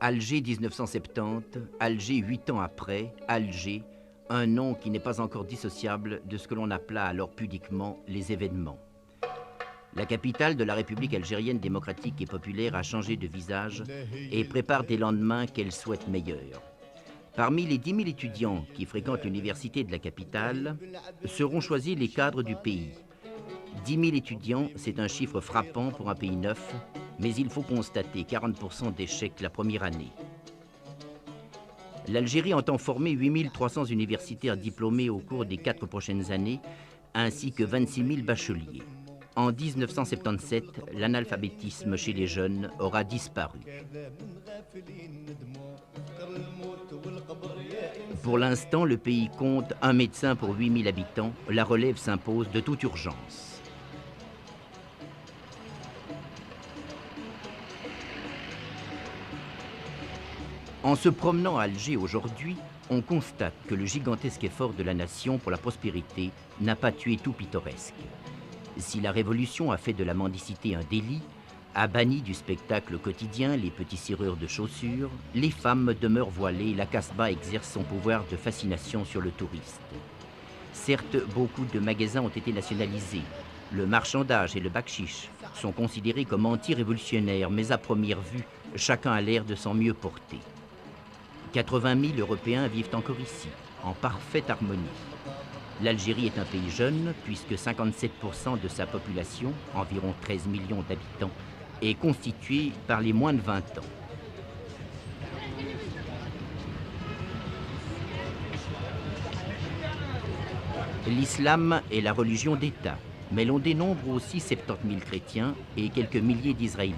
Alger 1970, Alger 8 ans après, Alger, un nom qui n'est pas encore dissociable de ce que l'on appela alors pudiquement les événements. La capitale de la République algérienne démocratique et populaire a changé de visage et prépare des lendemains qu'elle souhaite meilleurs. Parmi les 10 000 étudiants qui fréquentent l'université de la capitale, seront choisis les cadres du pays. 10 000 étudiants, c'est un chiffre frappant pour un pays neuf, mais il faut constater 40% d'échecs la première année. L'Algérie entend former 8 300 universitaires diplômés au cours des 4 prochaines années, ainsi que 26 000 bacheliers. En 1977, l'analphabétisme chez les jeunes aura disparu. Pour l'instant, le pays compte un médecin pour 8 000 habitants. La relève s'impose de toute urgence. En se promenant à Alger aujourd'hui, on constate que le gigantesque effort de la nation pour la prospérité n'a pas tué tout pittoresque. Si la Révolution a fait de la mendicité un délit, a banni du spectacle quotidien les petits cireurs de chaussures, les femmes demeurent voilées et la Casbah exerce son pouvoir de fascination sur le touriste. Certes, beaucoup de magasins ont été nationalisés. Le marchandage et le bakchiche sont considérés comme anti-révolutionnaires, mais à première vue, chacun a l'air de s'en mieux porter. 80 000 Européens vivent encore ici, en parfaite harmonie. L'Algérie est un pays jeune, puisque 57% de sa population, environ 13 millions d'habitants, est constituée par les moins de 20 ans. L'islam est la religion d'État, mais l'on dénombre aussi 70 000 chrétiens et quelques milliers d'Israélites.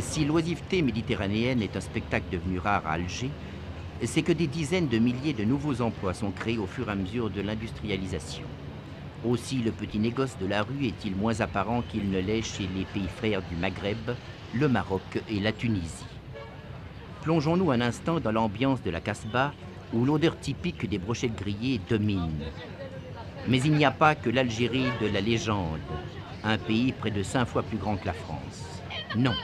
Si l'oisiveté méditerranéenne est un spectacle devenu rare à Alger, c'est que des dizaines de milliers de nouveaux emplois sont créés au fur et à mesure de l'industrialisation. Aussi, le petit négoce de la rue est-il moins apparent qu'il ne l'est chez les pays frères du Maghreb, le Maroc et la Tunisie. Plongeons-nous un instant dans l'ambiance de la Casbah, où l'odeur typique des brochettes grillées domine. Mais il n'y a pas que l'Algérie de la légende, un pays près de 5 fois plus grand que la France. Non.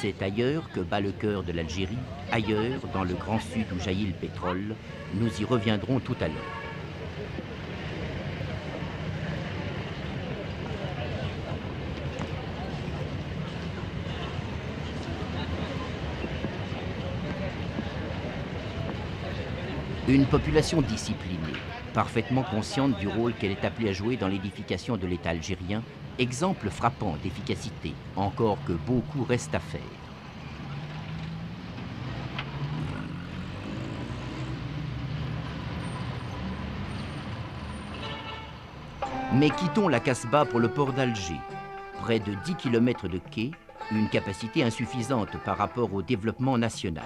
C'est ailleurs que bat le cœur de l'Algérie, ailleurs, dans le grand sud où jaillit le pétrole. Nous y reviendrons tout à l'heure. Une population disciplinée, parfaitement consciente du rôle qu'elle est appelée à jouer dans l'édification de l'État algérien, exemple frappant d'efficacité, encore que beaucoup reste à faire. Mais quittons la Casbah pour le port d'Alger. Près de 10 km de quai, une capacité insuffisante par rapport au développement national.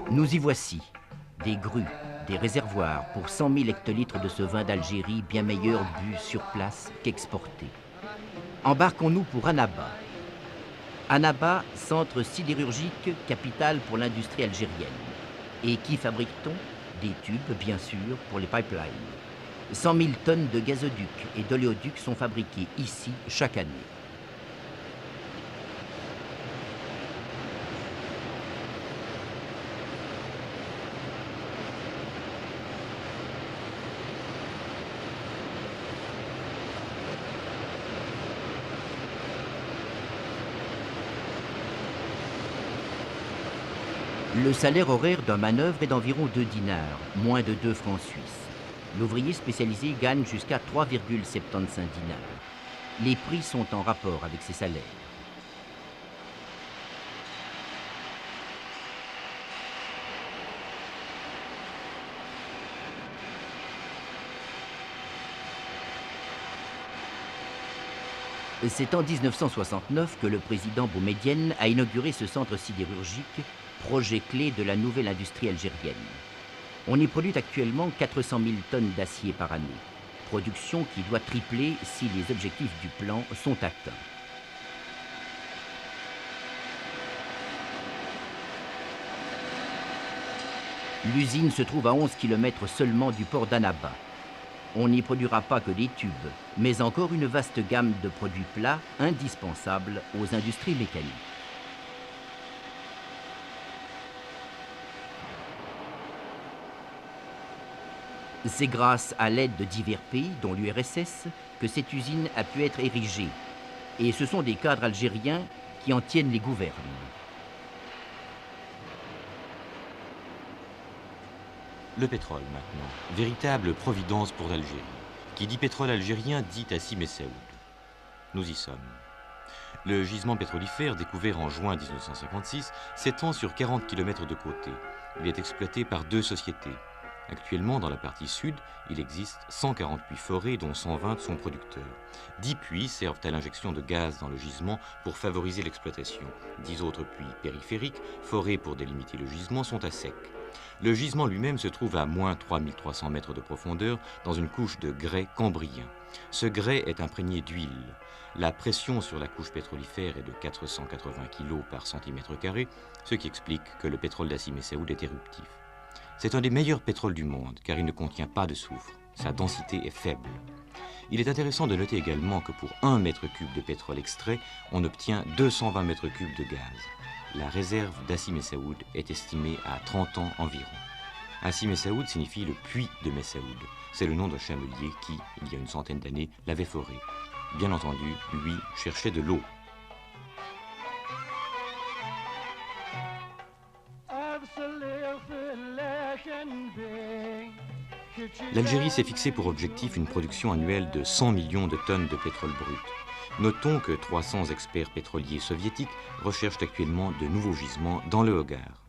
Nous y voici, des grues, des réservoirs pour 100 000 hectolitres de ce vin d'Algérie bien meilleur bu sur place qu'exporté. Embarquons-nous pour Annaba. Annaba, centre sidérurgique, capitale pour l'industrie algérienne. Et qui fabrique-t-on? Des tubes, bien sûr, pour les pipelines. 100 000 tonnes de gazoducs et d'oléoducs sont fabriqués ici chaque année. Le salaire horaire d'un manœuvre est d'environ 2 dinars, moins de 2 francs suisses. L'ouvrier spécialisé gagne jusqu'à 3,75 dinars. Les prix sont en rapport avec ces salaires. C'est en 1969 que le président Boumedienne a inauguré ce centre sidérurgique, projet clé de la nouvelle industrie algérienne. On y produit actuellement 400 000 tonnes d'acier par année. production qui doit tripler si les objectifs du plan sont atteints. L'usine se trouve à 11 km seulement du port d'Annaba. On n'y produira pas que des tubes, mais encore une vaste gamme de produits plats indispensables aux industries mécaniques. C'est grâce à l'aide de divers pays, dont l'URSS, que cette usine a pu être érigée. Et ce sont des cadres algériens qui en tiennent les gouvernes. Le pétrole maintenant, véritable providence pour l'Algérie. Qui dit pétrole algérien dit Hassim Messaoud. Nous y sommes. Le gisement pétrolifère, découvert en juin 1956, s'étend sur 40 km de côté. Il est exploité par 2 sociétés. Actuellement, dans la partie sud, il existe 140 puits forés, dont 120 sont producteurs. 10 puits servent à l'injection de gaz dans le gisement pour favoriser l'exploitation. 10 autres puits périphériques, forés pour délimiter le gisement, sont à sec. Le gisement lui-même se trouve à moins 3300 mètres de profondeur dans une couche de grès cambrien. Ce grès est imprégné d'huile. La pression sur la couche pétrolifère est de 480 kg par centimètre carré, ce qui explique que le pétrole d'Hassim Messaoud est éruptif. C'est un des meilleurs pétroles du monde car il ne contient pas de soufre. Sa densité est faible. Il est intéressant de noter également que pour 1 mètre cube de pétrole extrait, on obtient 220 mètres cubes de gaz. La réserve d'Hassim Messaoud est estimée à 30 ans environ. Hassim Messaoud signifie le puits de Messaoud. C'est le nom d'un chamelier qui, il y a une centaine d'années, l'avait foré. Bien entendu, lui cherchait de l'eau. L'Algérie s'est fixé pour objectif une production annuelle de 100 millions de tonnes de pétrole brut. Notons que 300 experts pétroliers soviétiques recherchent actuellement de nouveaux gisements dans le Hogar.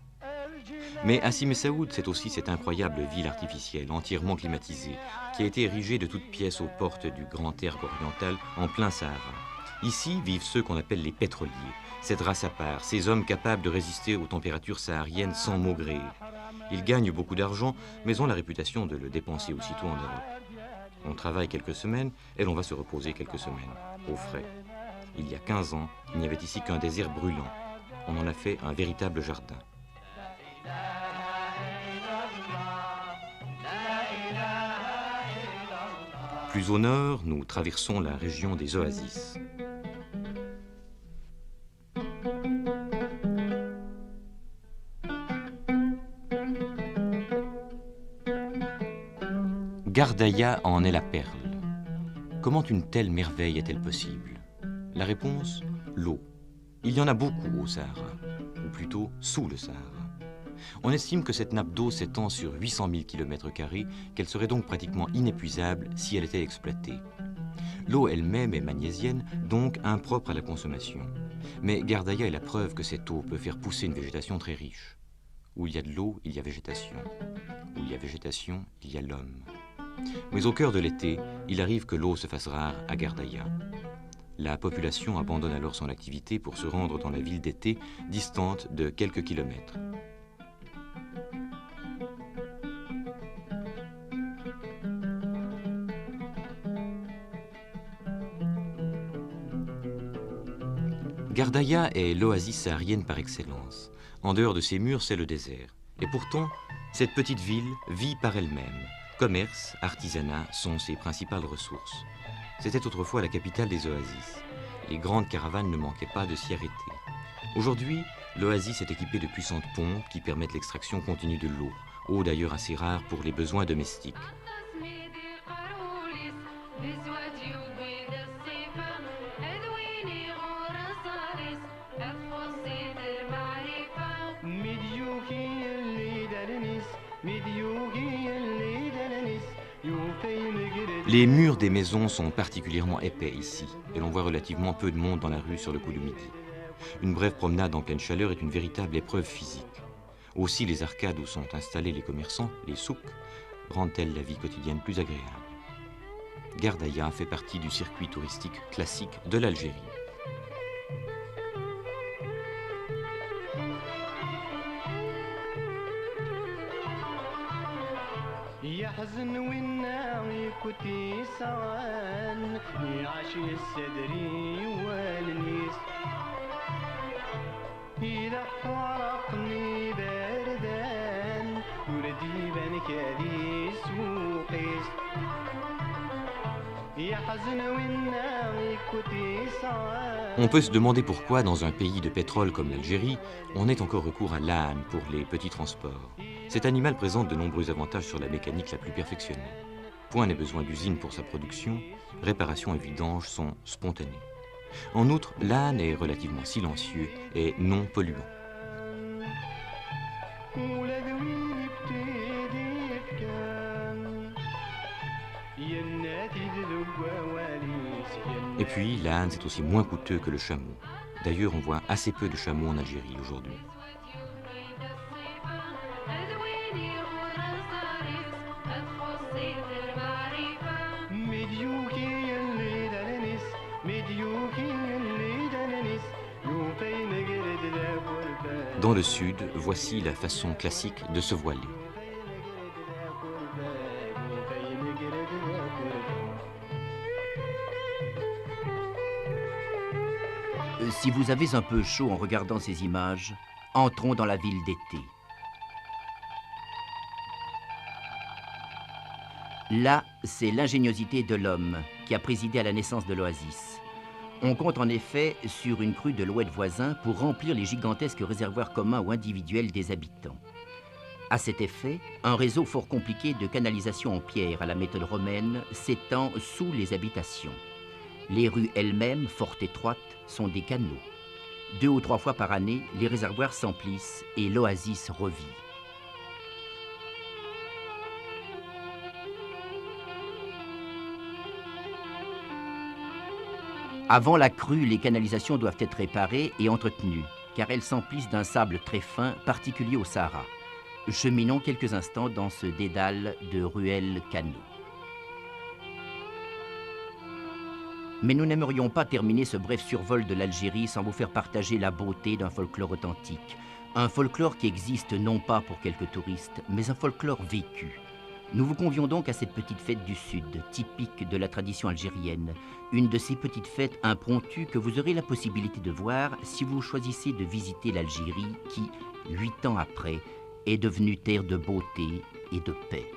Mais Hassim Messaoud, c'est aussi cette incroyable ville artificielle, entièrement climatisée, qui a été érigée de toutes pièces aux portes du grand erg oriental en plein Sahara. Ici vivent ceux qu'on appelle les pétroliers, cette race à part, ces hommes capables de résister aux températures sahariennes sans maugréer. Ils gagnent beaucoup d'argent, mais ont la réputation de le dépenser aussitôt en Europe. On travaille quelques semaines et l'on va se reposer quelques semaines, au frais. Il y a 15 ans, il n'y avait ici qu'un désert brûlant. On en a fait un véritable jardin. Plus au nord, nous traversons la région des oasis. Gardaïa en est la perle. Comment une telle merveille est-elle possible? La réponse, l'eau. Il y en a beaucoup au Sahara, ou plutôt sous le Sahara. On estime que cette nappe d'eau s'étend sur 800 000 km², qu'elle serait donc pratiquement inépuisable si elle était exploitée. L'eau elle-même est magnésienne, donc impropre à la consommation. Mais Gardaïa est la preuve que cette eau peut faire pousser une végétation très riche. Où il y a de l'eau, il y a végétation. Où il y a végétation, il y a l'homme. Mais au cœur de l'été, il arrive que l'eau se fasse rare à Gardaïa. La population abandonne alors son activité pour se rendre dans la ville d'été, distante de quelques kilomètres. Gardaïa est l'oasis saharienne par excellence. En dehors de ses murs, c'est le désert. Et pourtant, cette petite ville vit par elle-même. Commerce, artisanat sont ses principales ressources. C'était autrefois la capitale des oasis. Les grandes caravanes ne manquaient pas de s'y arrêter. Aujourd'hui, l'oasis est équipée de puissantes pompes qui permettent l'extraction continue de l'eau, eau d'ailleurs assez rare pour les besoins domestiques. Les murs des maisons sont particulièrement épais ici, et l'on voit relativement peu de monde dans la rue sur le coup de midi. Une brève promenade en pleine chaleur est une véritable épreuve physique. Aussi les arcades où sont installés les commerçants, les souks, rendent-elles la vie quotidienne plus agréable. Gardaïa fait partie du circuit touristique classique de l'Algérie. يحزن والناغي كنتي صان يعشي السدري والنيس إذا فرقني باردان ولدي بانك هذي سوقيس يحزن والناغي كنتي صان. On peut se demander pourquoi, dans un pays de pétrole comme l'Algérie, on ait encore recours à l'âne pour les petits transports. Cet animal présente de nombreux avantages sur la mécanique la plus perfectionnée. Point n'est besoin d'usine pour sa production, réparation et vidange sont spontanées. En outre, l'âne est relativement silencieux et non polluant. Et puis, l'âne, c'est aussi moins coûteux que le chameau. D'ailleurs, on voit assez peu de chameaux en Algérie aujourd'hui. Dans le sud, voici la façon classique de se voiler. Si vous avez un peu chaud en regardant ces images, entrons dans la ville d'été. Là, c'est l'ingéniosité de l'homme qui a présidé à la naissance de l'oasis. On compte en effet sur une crue de l'oued voisin pour remplir les gigantesques réservoirs communs ou individuels des habitants. À cet effet, un réseau fort compliqué de canalisation en pierre à la méthode romaine s'étend sous les habitations. Les rues elles-mêmes, fort étroites, sont des canaux. 2 ou 3 fois par année, les réservoirs s'emplissent et l'oasis revit. Avant la crue, les canalisations doivent être réparées et entretenues, car elles s'emplissent d'un sable très fin, particulier au Sahara. Cheminons quelques instants dans ce dédale de ruelles canaux. Mais nous n'aimerions pas terminer ce bref survol de l'Algérie sans vous faire partager la beauté d'un folklore authentique. Un folklore qui existe non pas pour quelques touristes, mais un folklore vécu. Nous vous convions donc à cette petite fête du Sud, typique de la tradition algérienne. Une de ces petites fêtes impromptues que vous aurez la possibilité de voir si vous choisissez de visiter l'Algérie qui, 8 ans après, est devenue terre de beauté et de paix.